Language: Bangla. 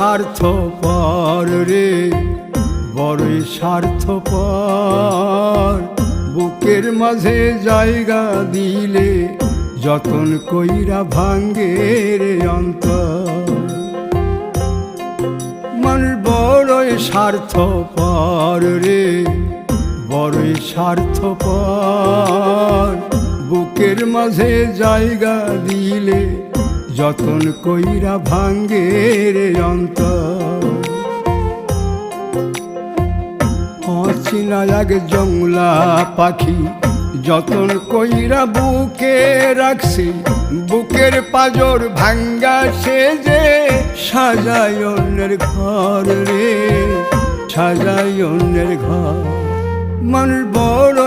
স্বার্থপর রে, বড়ই স্বার্থপর। বুকের মাঝে জায়গা দিলে যতন কইরা ভাঙ্গে রে অন্তর। মানুষ বড়ই স্বার্থপর রে, বড়ই স্বার্থপর। বুকের মাঝে জায়গা দিলে যতন কইরা ভাঙ্গে রে অন্তর। অচিনা এক জংলা পাখি যতন কইরা বুকে রাখছি, বুকের পাজর ভাঙ্গা সে যে সাজায় অন্যের ঘর রে, সাজায় অন্যের ঘর। মানুষ বড়